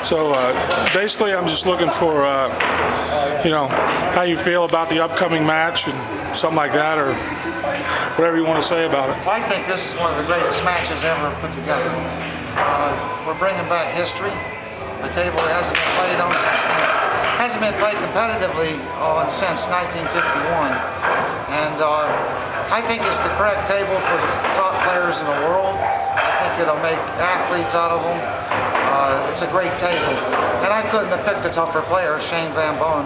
So basically, I'm just looking for, how you feel about the upcoming match and something like that, or whatever you want to say about it. I think this is one of the greatest matches ever put together. We're bringing back history. A table that hasn't been played competitively since 1951, and I think it's the correct table for the top players in the world. I think it'll make athletes out of them. It's a great table, and I couldn't have picked a tougher player, Shane Van Boen.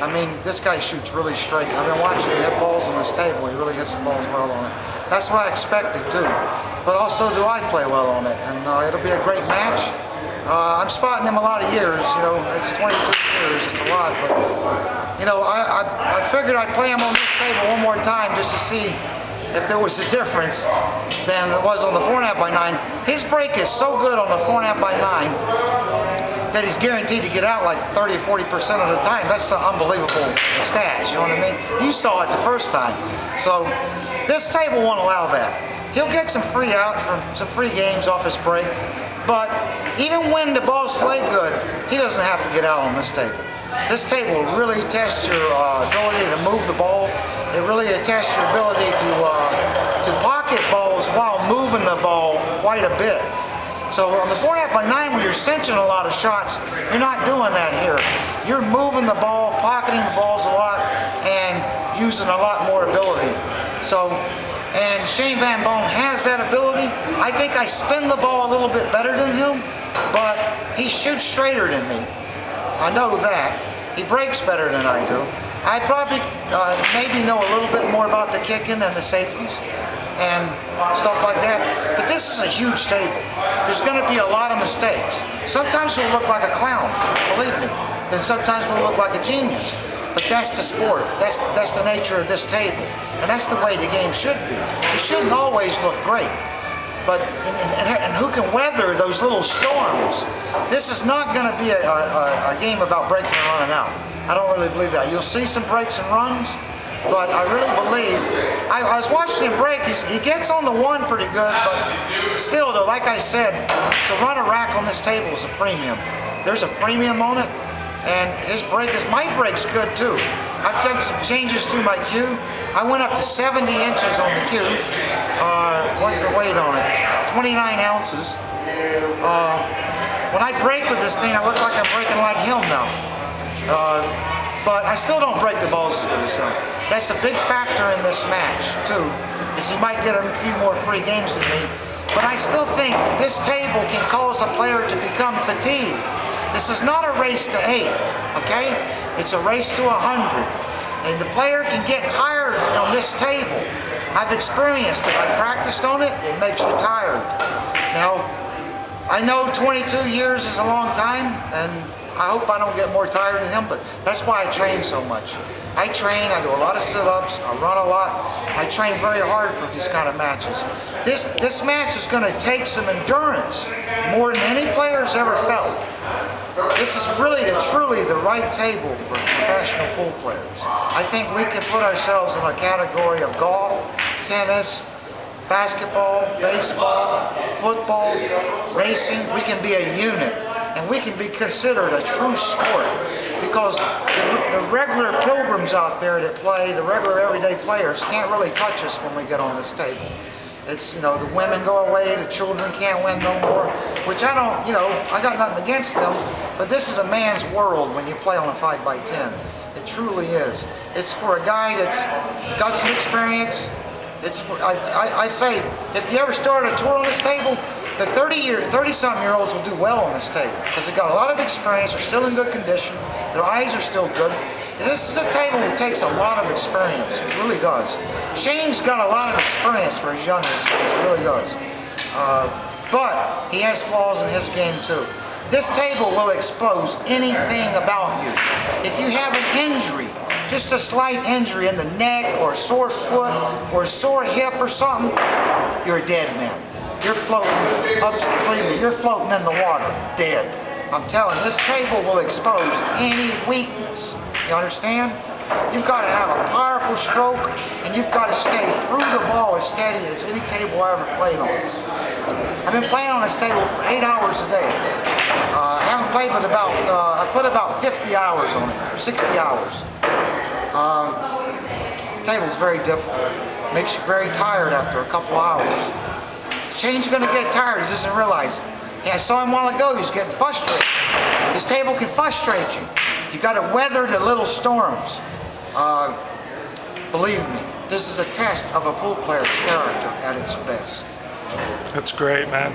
I mean, this guy shoots really straight. I've been watching him hit balls on this table. He really hits the balls well on it. That's what I expected too, but also do I play well on it, and it'll be a great match. I'm spotting him a lot of years, it's 22 years, it's a lot, but I figured I'd play him on this table one more time just to see if there was a difference than it was on the 4.5x9. His break is so good on the 4.5x9 that he's guaranteed to get out like 30-40% of the time. That's an unbelievable stats, you know what I mean? You saw it the first time. So this table won't allow that. He'll get some free out from some free games off his break, but even when the balls play good, he doesn't have to get out on this table. This table will really test your ability to move the ball. It really tests your ability to pocket balls while moving the ball quite a bit. So on the 4.5x9, when you're cinching a lot of shots, you're not doing that here. You're moving the ball, pocketing the balls a lot, and using a lot more ability. And Shane Van Boen has that ability. I think I spin the ball a little bit better than him, but he shoots straighter than me. I know that. He breaks better than I do. I probably maybe know a little bit more about the kicking and the safeties and stuff like that, but this is a huge table. There's going to be a lot of mistakes. Sometimes we'll look like a clown, believe me. Then sometimes we'll look like a genius. But that's the sport. That's the nature of this table. And that's the way the game should be. It shouldn't always look great. But and who can weather those little storms? This is not going to be a game about breaking and running out. I don't really believe that. You'll see some breaks and runs, but I really believe, I was watching him break, he gets on the one pretty good, but still though, like I said, to run a rack on this table is a premium. There's a premium on it, and my break's good too. I've done some changes to my cue. I went up to 70 inches on the cue. What's the weight on it? 29 ounces. When I break with this thing, I look like I'm breaking like him now. But I still don't break the balls as good as him. That's a big factor in this match too, is he might get a few more free games than me. But I still think that this table can cause a player to become fatigued. This is not a race to 8, okay? It's a race to 100. And the player can get tired on this table. I've experienced it. I practiced on it. It makes you tired. Now, I know 22 years is a long time, and I hope I don't get more tired than him, but that's why I train so much. I train, I do a lot of sit-ups, I run a lot. I train very hard for these kind of matches. This match is going to take some endurance, more than any player's ever felt. This is really truly the right table for professional pool players. I think we can put ourselves in a category of golf, tennis, basketball, baseball, football, racing. We can be a unit, and we can be considered a true sport, because the regular pilgrims out there that play, the regular everyday players, can't really touch us when we get on this table. It's, the women go away, the children can't win no more, which I don't, I got nothing against them, but this is a man's world when you play on a 5x10. It truly is. It's for a guy that's got some experience. It's for, I say, if you ever start a tour on this table, the 30-something-year-olds will do well on this table, because they've got a lot of experience, they're still in good condition, their eyes are still good. This is a table that takes a lot of experience. It really does. Shane's got a lot of experience for as young as he is. He really does. But he has flaws in his game too. This table will expose anything about you. If you have an injury, just a slight injury in the neck or a sore foot or a sore hip or something, you're a dead man. You're floating, believe me, you're floating in the water, dead. I'm telling you, this table will expose any weakness. You understand? You've got to have a powerful stroke, and you've got to stay through the ball as steady as any table I ever played on. I've been playing on this table for 8 hours a day. I haven't played but about, I put about 50 hours on it, or 60 hours. Table's very difficult. Makes you very tired after a couple hours. Shane's gonna get tired, he doesn't realize it. Yeah, I saw him a while ago, he was getting frustrated. This table can frustrate you. You gotta weather the little storms. Believe me, this is a test of a pool player's character at its best. That's great, man.